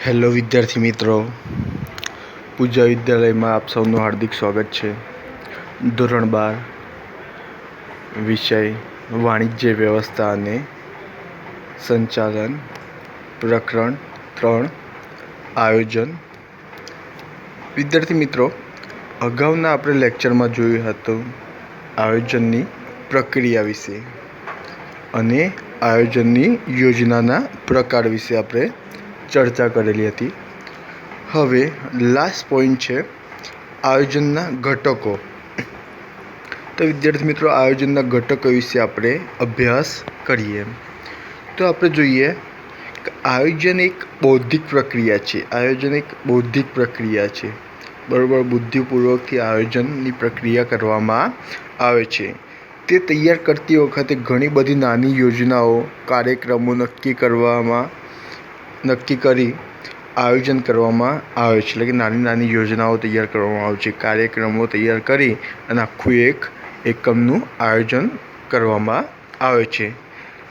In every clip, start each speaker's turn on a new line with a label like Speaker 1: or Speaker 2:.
Speaker 1: Hello વિદ્યાર્થી મિત્રો, પૂજા વિદ્યાલયમાં આપ સૌનું હાર્દિક સ્વાગત છે। ધોરણ 12 વિષય વાણિજ્ય વ્યવસ્થા અને સંચાલન, પ્રકરણ 3 આયોજન। વિદ્યાર્થી મિત્રો, અગાઉના આપણે લેક્ચરમાં જોયું હતું આયોજનની પ્રક્રિયા વિશે અને આયોજનની યોજનાના પ્રકાર વિશે આપણે ચર્ચા કરેલી હતી। હવે લાસ્ટ પોઈન્ટ છે આયોજનના ઘટકો। તો વિદ્યાર્થી મિત્રો, આયોજનના ઘટકો વિશે આપણે અભ્યાસ કરીએ। તો આપણે જોઈએ કે આયોજન એક બૌદ્ધિક પ્રક્રિયા છે। આયોજન એક બૌદ્ધિક પ્રક્રિયા છે, બરાબર। બુદ્ધિપૂર્વકથી આયોજનની પ્રક્રિયા કરવામાં આવે છે। તે તૈયાર કરતી વખતે ઘણી બધી નાની યોજનાઓ, કાર્યક્રમો નક્કી કરી આયોજન કરવામાં આવે છે। એટલે કે નાની નાની યોજનાઓ તૈયાર કરવામાં આવે છે, કાર્યક્રમો તૈયાર કરી અને આખું એક એકમનું આયોજન કરવામાં આવે છે।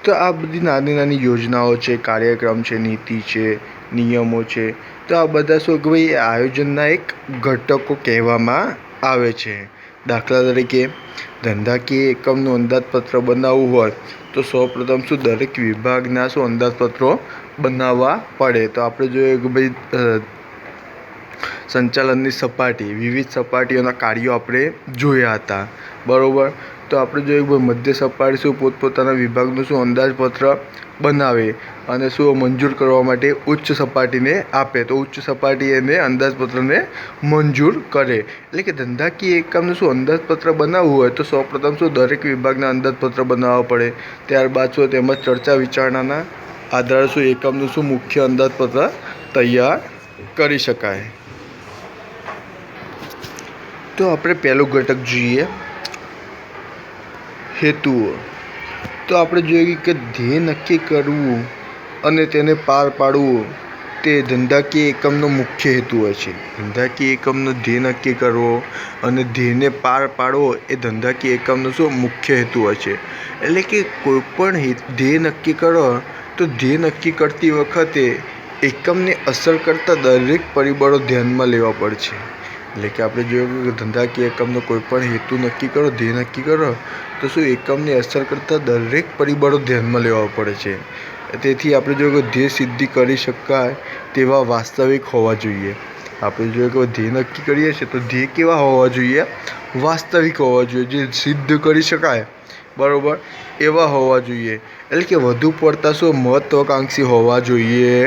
Speaker 1: તો આ બધી નાની નાની યોજનાઓ છે, કાર્યક્રમ છે, નીતિ છે, નિયમો છે, તો આ બધા શું કે ભાઈ આયોજનના એક ઘટકો કહેવામાં આવે છે। દાખલા તરીકે ધંધાકીય એકમનું અંદાજપત્ર બનાવવું હોય તો સૌપ્રથમ શું દરેક વિભાગના અંદાજપત્રો બનાવવા પડે। તો આપણે જોઈએ કે ભાઈ સંચાલનની સપાટી, વિવિધ સપાટીઓના કાર્યો આપણે જોયા હતા, બરાબર। તો આપણે જોઈએ કે મધ્ય સપાટી પોતપોતાના વિભાગનું અંદાજપત્ર બનાવે અને મંજૂર કરવા માટે ઉચ્ચ સપાટીને આપે, તો ઉચ્ચ સપાટી એને અંદાજપત્રને મંજૂર કરે। એટલે કે ધંધાકીય એકમનું અંદાજપત્ર બનાવવું હોય તો સૌપ્રથમ દરેક વિભાગના અંદાજપત્ર બનાવવા પડે, ત્યારબાદ તેમાં ચર્ચા વિચારણાના આધારે એકમનું મુખ્ય અંદાજપત્ર તૈયાર કરી શકાય। તો આપણે પહેલું ઘટક જોઈએ હેતુઓ। તો આપણે જોઈએ કે ધ્યેય નક્કી કરવું અને તેને પાર પાડવું તે ધંધાકીય એકમનો મુખ્ય હેતુ હોય છે। ધંધાકીય એકમનો ધ્યેય નક્કી કરવો અને ધ્યેયને પાર પાડવો એ ધંધાકીય એકમનો મુખ્ય હેતુ હોય છે। એટલે કે કોઈ પણ ધ્યેય નક્કી કરો તો ધ્યેય નક્કી કરતી વખતે એકમને અસર કરતા દરેક પરિબળો ધ્યાનમાં લેવા પડે છે। એટલે કે આપણે જોયું કે ધંધાકીય એકમનો કોઈ પણ હેતુ નક્કી કરો, ધ્યેય નક્કી કરો તો એકમને અસર કરતા દરેક પરિબળો ધ્યાનમાં લેવા પડે છે। તેથી આપણે જોયું કે ધ્યેય સિદ્ધિ કરી શકાય તેવા વાસ્તવિક હોવા જોઈએ। આપણે જોયું કે ધ્યેય નક્કી કરીએ છીએ તો ધ્યેય કેવા હોવા જોઈએ? વાસ્તવિક હોવા જોઈએ, જે સિદ્ધ કરી શકાય, બરાબર, એવા હોવા જોઈએ। એટલે કે વધુ પડતા મહત્વાકાંક્ષી હોવા જોઈએ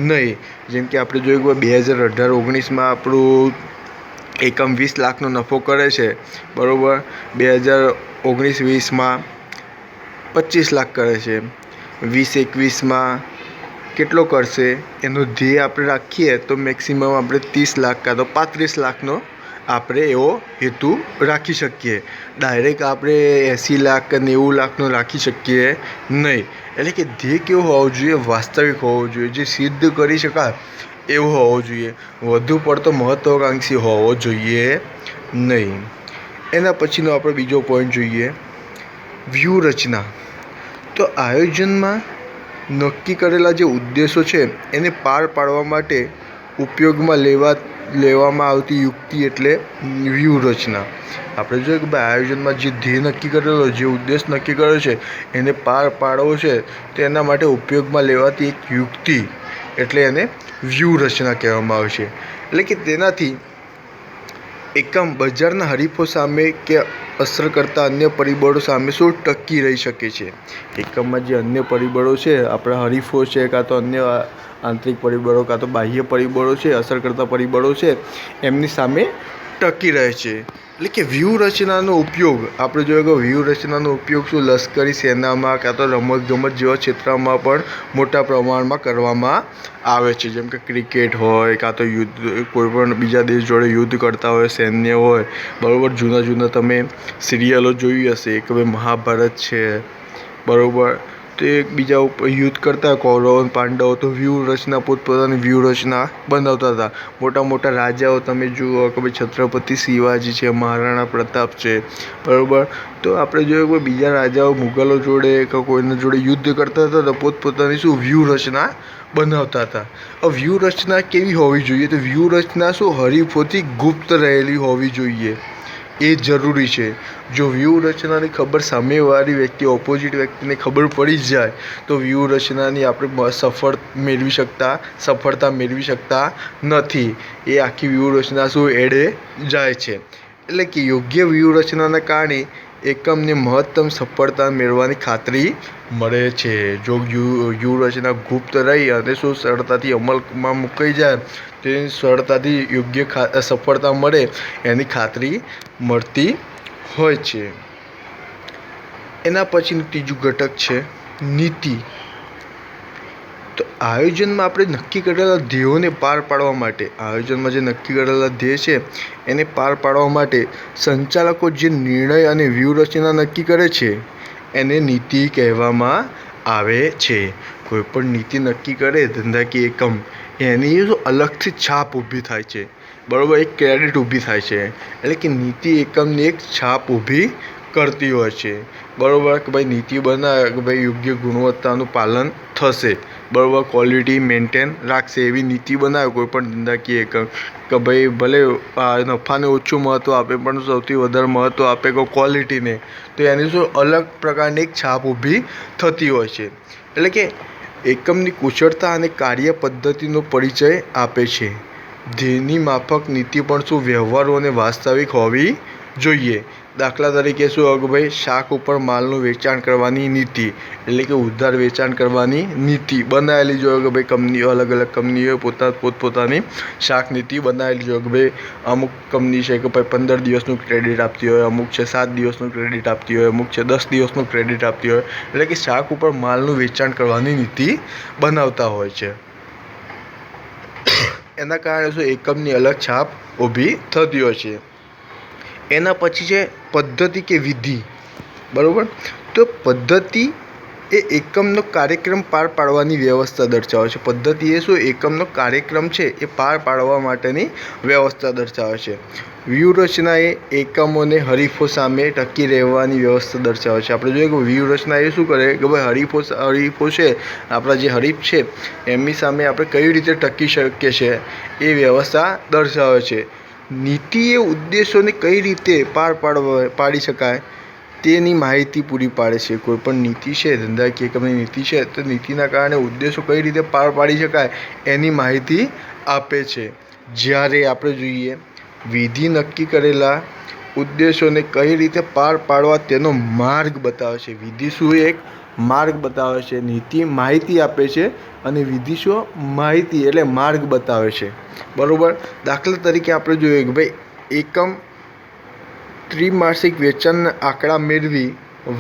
Speaker 1: નહીં। જેમ કે આપણે જોયું કે 2018-19માં આપણું એકમ 20 લાખનો નફો કરે છે, બરાબર। 2019-20માં 25 લાખ કરે છે, 2021માં કેટલો કરશે એનો ધ્યેય આપણે રાખીએ તો મેક્સિમમ આપણે 30 લાખ કાં તો 35 લાખનો આપણે એવો હેતુ રાખી શકીએ। ડાયરેક્ટ આપણે 80 લાખ કે 90 લાખનો રાખી શકીએ નહીં। એટલે કે ધ્યેય કેવો હોવો જોઈએ? વાસ્તવિક હોવો જોઈએ, જે સિદ્ધ કરી શકાય એવું હોવું જોઈએ, વધુ પડતો મહત્વાકાંક્ષી હોવો જોઈએ નહીં। એના પછીનો આપણે બીજો પોઈન્ટ જોઈએ વ્યૂહરચના। તો આયોજનમાં નક્કી કરેલા જે ઉદ્દેશો છે એને પાર પાડવા માટે ઉપયોગમાં લેવામાં આવતી યુક્તિ એટલે વ્યૂહરચના। આપણે જોઈએ કે ભાઈ આયોજનમાં જે ધ્યેય નક્કી કરેલો, જે ઉદ્દેશ નક્કી કર્યો છે એને પાર પાડવો છે તો એના માટે ઉપયોગમાં લેવાતી એક યુક્તિ એટલે એને વ્યૂહરચના કહેવામાં આવે છે। એટલે કે તેનાથી એકમ બજારના હરીફો સામે કે અસર કરતા અન્ય પરિબળો સામે ટકી રહી શકે છે। એકમમાં જે અન્ય પરિબળો છે, આપણા હરીફો છે, કાં તો અન્ય આંતરિક પરિબળો કાં તો બાહ્ય પરિબળો છે, અસર કરતા પરિબળો છે, એમની સામે ટકી રહે છે। એટલે કે વ્યૂહરચનાનો ઉપયોગ આપણે જોઈએ કે વ્યૂહરચનાનો ઉપયોગ લશ્કરી સેનામાં કાં તો રમતગમત જેવા ક્ષેત્રમાં પણ મોટા પ્રમાણમાં કરવામાં આવે છે। જેમ કે ક્રિકેટ હોય કાં તો યુદ્ધ, કોઈ પણ બીજા દેશ જોડે યુદ્ધ કરતા હોય, સૈન્ય હોય, બરાબર। જૂના તમે સિરિયલો જોઈ હશે કે ભાઈ મહાભારત છે, બરાબર, તે એકબીજા ઉપર યુદ્ધ કરતા કૌરવો અને પાંડવો તો વ્યૂહરચના પોતપોતાની વ્યૂહરચના બનાવતા હતા. મોટા મોટા રાજાઓ તમે જુઓ કે ભાઈ છત્રપતિ શિવાજી છે, મહારાણા પ્રતાપ છે, બરાબર. તો આપણે જોઈએ કોઈ બીજા રાજાઓ મુગલો જોડે કે કોઈના જોડે યુદ્ધ કરતા હતા તો પોતપોતાની શું વ્યૂહરચના બનાવતા હતા. આ વ્યૂહરચના કેવી હોવી જોઈએ? તો વ્યૂહરચના શું હરીફોથી ગુપ્ત રહેલી હોવી જોઈએ, એ જરૂરી છે. જો વ્યૂહરચનાની ખબર સામેવાળી વ્યક્તિ ઓપોઝિટ વ્યક્તિને ખબર પડી જાય તો વ્યૂહરચનાની આપણે સફળતા મેળવી શકતા નથી. એ આખી વ્યૂહરચના શું એડે જાય છે. એટલે કે યોગ્ય વ્યૂહરચનાના કારણે એકમને મહત્તમ સફળતા મેળવવાની ખાતરી મળે છે. જો વ્યૂહરચના ગુપ્ત રહી અને શું સરળતાથી અમલમાં મૂકાઈ જાય તે સરળતાથી યોગ્ય સફળતા મળે એની ખાતરી મળતી હોય છે. એના પછીનું ત્રીજું ઘટક છે નીતિ. તો આયોજનમાં આપણે નક્કી કરેલા ધ્યેયોને પાર પાડવા માટે, આયોજનમાં જે નક્કી કરેલા ધ્યેય છે એને પાર પાડવા માટે સંચાલકો જે નિર્ણય અને વ્યૂહરચના નક્કી કરે છે એને નીતિ કહેવામાં આવે છે. કોઈપણ નીતિ નક્કી કરે ધંધાકીય એકમ એની અલગથી છાપ ઊભી થાય છે, બરાબર. એક ક્રેડિટ ઊભી થાય છે. એટલે કે નીતિ એકમની એક છાપ ઊભી કરતી હોય છે, બરાબર. કે ભાઈ નીતિ બનાવે કે ભાઈ યોગ્ય ગુણવત્તાનું પાલન થશે, બરાબર. ક્વોલિટી મેન્ટેન રાખશે એવી નીતિ બનાવે કોઈપણ ધંધાકીય એકમ કે ભાઈ ભલે નફાને ઓછું મહત્ત્વ આપે પણ સૌથી વધારે મહત્ત્વ આપે કે ક્વોલિટીને, તો એની શું અલગ પ્રકારની એક છાપ ઊભી થતી હોય છે. એટલે કે એકમની કુશળતા અને કાર્ય પદ્ધતિનો પરિચય આપે છે. ધ્યેયની માફક નીતિ પણ શું વ્યવહારુ અને વાસ્તવિક હોવી જોઈએ. દાખલા તરીકે શું કે ભાઈ શાક ઉપર માલનું વેચાણ કરવાની નીતિ, એટલે કે ઉધાર વેચાણ કરવાની નીતિ બનાવેલી જોઈએ કે ભાઈ કંપનીઓ અલગ અલગ કંપનીઓએ પોતપોતાની શાક નીતિ બનાવેલી જોઈએ કે ભાઈ અમુક કંપની છે કે ભાઈ 15 દિવસનું ક્રેડિટ આપતી હોય, અમુક છે 7 દિવસનું ક્રેડિટ આપતી હોય, અમુક છે 10 દિવસનું ક્રેડિટ આપતી હોય. એટલે કે શાક ઉપર માલનું વેચાણ કરવાની નીતિ બનાવતા હોય છે. એના કારણે શું એકમની અલગ છાપ ઊભી થતી હોય છે. એના પછી છે પદ્ધતિ કે વિધિ, બરાબર. તો પદ્ધતિ એ એકમનો કાર્યક્રમ પાર પાડવાની વ્યવસ્થા દર્શાવે છે. પદ્ધતિ એ શું એકમનો કાર્યક્રમ છે એ પાર પાડવા માટેની વ્યવસ્થા દર્શાવે છે. વ્યૂહરચના એ એકમોને હરીફો સામે ટકી રહેવાની વ્યવસ્થા દર્શાવે છે. આપણે જોઈએ કે વ્યૂહરચના એ શું કરે કે ભાઈ હરીફો છે, આપણા જે હરીફ છે એમની સામે આપણે કઈ રીતે ટકી શકીએ છીએ એ વ્યવસ્થા દર્શાવે છે. નીતિ એ ઉદ્દેશોને કઈ રીતે પાડી શકાય તેની માહિતી પૂરી પાડે છે. કોઈપણ નીતિ છે, ધંધાકીય એકમની નીતિ છે, તો નીતિના કારણે ઉદ્દેશો કઈ રીતે પાર પાડી શકાય એની માહિતી આપે છે. જ્યારે આપણે જોઈએ વિધિ નક્કી કરેલા ઉદ્દેશોને કઈ રીતે પાર પાડવા તેનો માર્ગ બતાવે છે. વિધિ શું એક માર્ગ બતાવે છે, નીતિ માહિતી આપે છે અને વિધિ શું માહિતી એટલે માર્ગ બતાવે છે, બરાબર. દાખલા તરીકે આપણે જોઈએ કે ભાઈ એકમ ત્રિમાસિક વેચાણના આંકડા મેળવી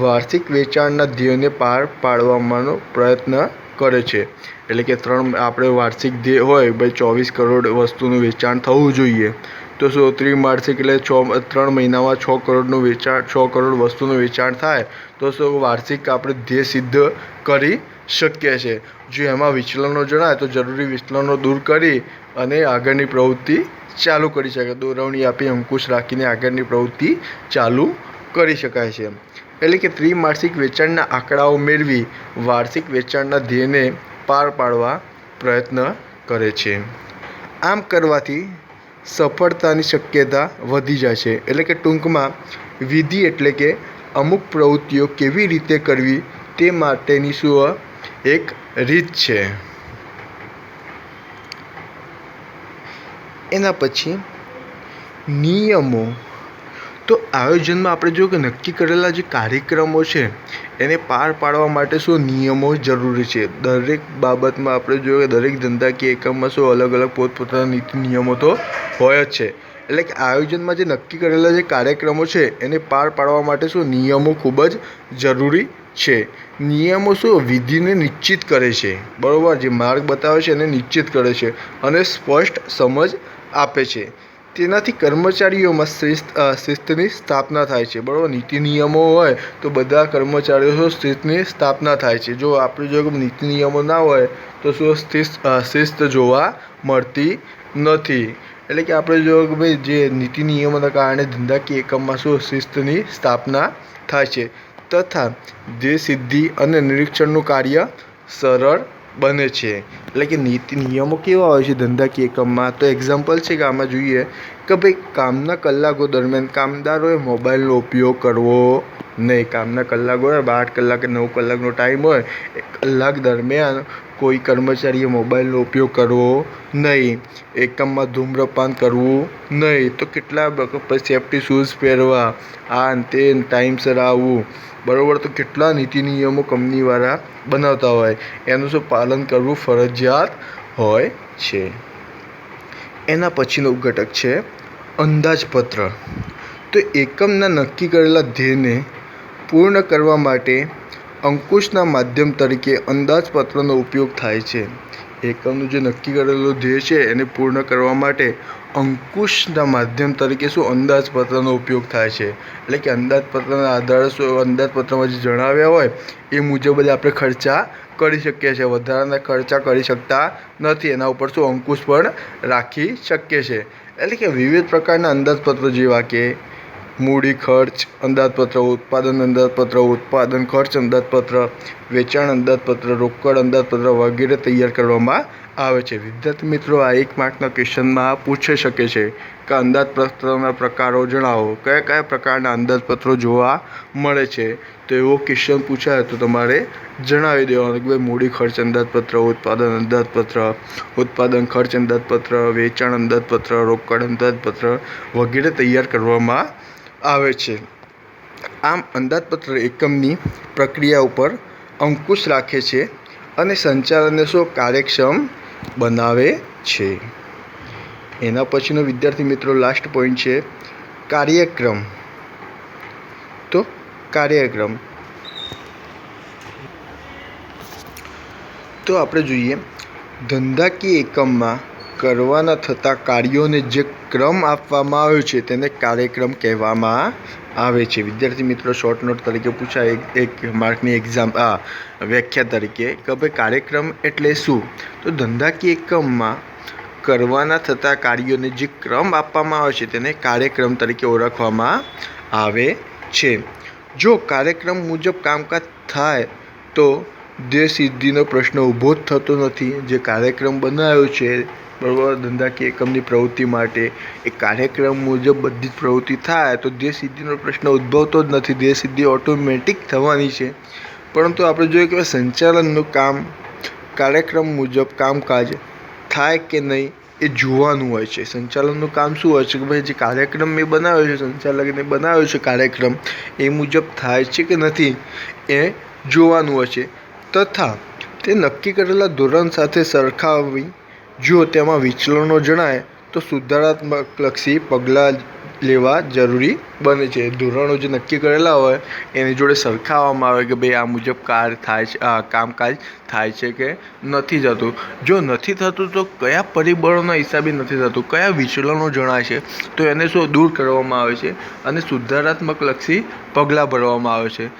Speaker 1: વાર્ષિક વેચાણના ધ્યેયને પાર પાડવાનો પ્રયત્ન કરે છે. એટલે કે આપણે વાર્ષિક ધ્યેય હોય ભાઈ 24 કરોડ વસ્તુનું વેચાણ થવું જોઈએ, તો શું ત્રિમાસિક એટલે 3 મહિનામાં 6 કરોડનું વેચાણ, 6 કરોડ વસ્તુનું વેચાણ થાય તો શું વાર્ષિક આપણે ધ્યેય સિદ્ધ કરી શકીએ છીએ. જો એમાં વિચલનો જણાય તો જરૂરી વિચલનો દૂર કરી અને આગળની પ્રવૃત્તિ ચાલુ કરી શકાય. દોરવણી આપી અંકુશ રાખીને આગળની પ્રવૃત્તિ ચાલુ કરી શકાય છે. એટલે કે ત્રિમાસિક વેચાણના આંકડાઓ મેળવી વાર્ષિક વેચાણના ધ્યેયને પાર પાડવા પ્રયત્ન કરે છે. આમ કરવાથી સફળતાની શક્યતા વધી જાય છે. એટલે કે ટૂંકમાં વિધિ એટલે કે અમુક પ્રવૃત્તિઓ કેવી રીતે કરવી તે માટેની શું એક રીત છે. એના પછી નિયમો. તો આયોજનમાં આપણે જો કે નક્કી કરેલા જે કાર્યક્રમો છે એને પાર પાડવા માટે શું નિયમો જરૂરી છે. દરેક બાબતમાં આપણે જોઈએ દરેક ધંધાકીય એકમમાં શું અલગ અલગ પોતપોતાના નીતિ નિયમો તો હોય જ છે. એટલે કે આયોજનમાં જે નક્કી કરેલા જે કાર્યક્રમો છે એને પાર પાડવા માટે શું નિયમો ખૂબ જ જરૂરી છે. નિયમો શું વિધિને નિશ્ચિત કરે છે, બરાબર. જે માર્ગ બતાવે છે એને નિશ્ચિત કરે છે અને સ્પષ્ટ સમજ આપે છે. તેનાથી કર્મચારીઓમાં શિસ્તની સ્થાપના થાય છે. બરાબર, નીતિ નિયમો હોય તો બધા કર્મચારીઓ શિસ્તની સ્થાપના થાય છે. જો આપણે જો નીતિ નિયમો ના હોય તો શું શિસ્ત જોવા મળતી નથી. એટલે કે આપણે જો કે ભાઈ જે નીતિ નિયમોના કારણે ધંધાકીય એકમમાં શું શિસ્તની સ્થાપના થાય છે તથા ધ્યેય સિદ્ધિ અને નિરીક્ષણનું કાર્ય સરળ બને છે. એટલે કે નીતિ નિયમો કેવા હોય છે ધંધાકીય એકમમાં? તો એક્ઝામ્પલ છે કે આમાં જોઈએ કે ભાઈ કામના કલાકો દરમિયાન કામદારોએ મોબાઈલનો ઉપયોગ કરવો નહીં. કામના કલાકો હોય 8 કલાક કે 9 કલાકનો ટાઈમ હોય, એ કલાક દરમિયાન કોઈ કર્મચારીએ મોબાઈલનો ઉપયોગ કરવો નહીં. એકમમાં ધૂમ્રપાન કરવું નહીં. તો કેટલા સેફ્ટી શૂઝ પહેરવા, આ તે ટાઈમસર આવવું. બરાબર, તો કેટલા નીતિ નિયમો કંપનીવાળા બનાવતા હોય, એનું શું પાલન કરવું ફરજિયાત હોય છે. એના પછીનો ઘટક છે અંદાજપત્ર. તો એકમના નક્કી કરેલા ધ્યેયને પૂર્ણ કરવા માટે અંકુશના માધ્યમ તરીકે અંદાજપત્રનો ઉપયોગ થાય છે. એકમનું જે નક્કી કરેલું ધ્યેય છે એને પૂર્ણ કરવા માટે અંકુશના માધ્યમ તરીકે શું અંદાજપત્રનો ઉપયોગ થાય છે. એટલે કે અંદાજપત્રના આધારે શું અંદાજપત્રમાં જે જણાવ્યા હોય એ મુજબ જ આપણે ખર્ચા કરી શકીએ છીએ. વધારાના ખર્ચા કરી શકતા નથી. એના ઉપર શું અંકુશ પણ રાખી શકીએ છીએ. એટલે કે વિવિધ પ્રકારના અંદાજપત્રો જેવા કે મૂડી ખર્ચ અંદાજપત્ર, ઉત્પાદન અંદાજપત્ર, ઉત્પાદન ખર્ચ અંદાજપત્ર, વેચાણ અંદાજપત્ર, રોકડ અંદાજપત્ર વગેરે તૈયાર કરવામાં આવે છે. વિદ્યાર્થી મિત્રો, આ 1 માર્કના ક્વેશ્ચનમાં પૂછી શકે છે કે અંદાજપત્રના પ્રકારો જણાવો. કયા કયા પ્રકારના અંદાજપત્રો જોવા મળે છે? તો એવો ક્વેશ્ચન પૂછાય તો તમારે જણાવી દેવાનું કે ભાઈ મૂડી ખર્ચ અંદાજપત્ર, ઉત્પાદન અંદાજપત્ર, ઉત્પાદન ખર્ચ અંદાજપત્ર, વેચાણ અંદાજપત્ર, રોકડ અંદાજપત્ર વગેરે તૈયાર કરવામાં આવે છે. આમ અંદાજપત્ર એકમની પ્રક્રિયા ઉપર અંકુશ રાખે છે અને સંચાલનને શું કાર્યક્ષમ બનાવે છે. એના પછીનો વિદ્યાર્થી મિત્રો લાસ્ટ પોઈન્ટ છે કાર્યક્રમ. તો કાર્યક્રમ તો આપણે જોઈએ ધંધાકીય એકમમાં કરવાના થતા કાર્યોને જે ક્રમ આપવામાં આવ્યો છે તેને કાર્યક્રમ કહેવામાં આવે છે. વિદ્યાર્થી મિત્રો, શોર્ટ નોટ તરીકે પૂછાય 1 માર્કની વ્યાખ્યા તરીકે કે ભાઈ કાર્યક્રમ એટલે શું? તો ધંધાકીય એકમમાં કરવાના થતા કાર્યોને જે ક્રમ આપવામાં આવે છે તેને કાર્યક્રમ તરીકે ઓળખવામાં આવે છે. જો કાર્યક્રમ મુજબ કામકાજ થાય તો ધ્યેય સિદ્ધિનો પ્રશ્ન ઊભો જ થતો નથી. જે કાર્યક્રમ બનાવ્યો છે બરાબર ધંધાકીય એકમની પ્રવૃત્તિ માટે, એ કાર્યક્રમ મુજબ બધી જ પ્રવૃત્તિ થાય તો ધ્યેય સિદ્ધિનો પ્રશ્ન ઉદ્ભવતો જ નથી. ધ્યેય સિદ્ધિ ઓટોમેટિક થવાની છે. પરંતુ આપણે જોઈએ કે સંચાલનનું કામ કાર્યક્રમ મુજબ કામકાજ થાય કે નહીં એ જોવાનું હોય છે. સંચાલનનું કામ શું હોય છે કે ભાઈ જે કાર્યક્રમ મેં બનાવ્યો છે, સંચાલકને બનાવ્યો છે કાર્યક્રમ, એ મુજબ થાય છે કે નથી એ જોવાનું હોય છે તથા તે નક્કી કરેલા ધોરણ સાથે સરખાવી જો તેમાં વિચલનો જણાય તો સુધારાત્મકલક્ષી પગલાં લેવા જરૂરી બને છે. ધોરણો જે નક્કી કરેલા હોય એની જોડે સરખાવવામાં આવે કે ભાઈ આ મુજબ કામકાજ થાય છે કે નથી થતું. જો નથી થતું તો કયા પરિબળોના હિસાબે નથી થતું, કયા વિચલનો જણાય છે તો એને શું દૂર કરવામાં આવે છે અને સુધારાત્મકલક્ષી પગલાં ભરવામાં આવે છે.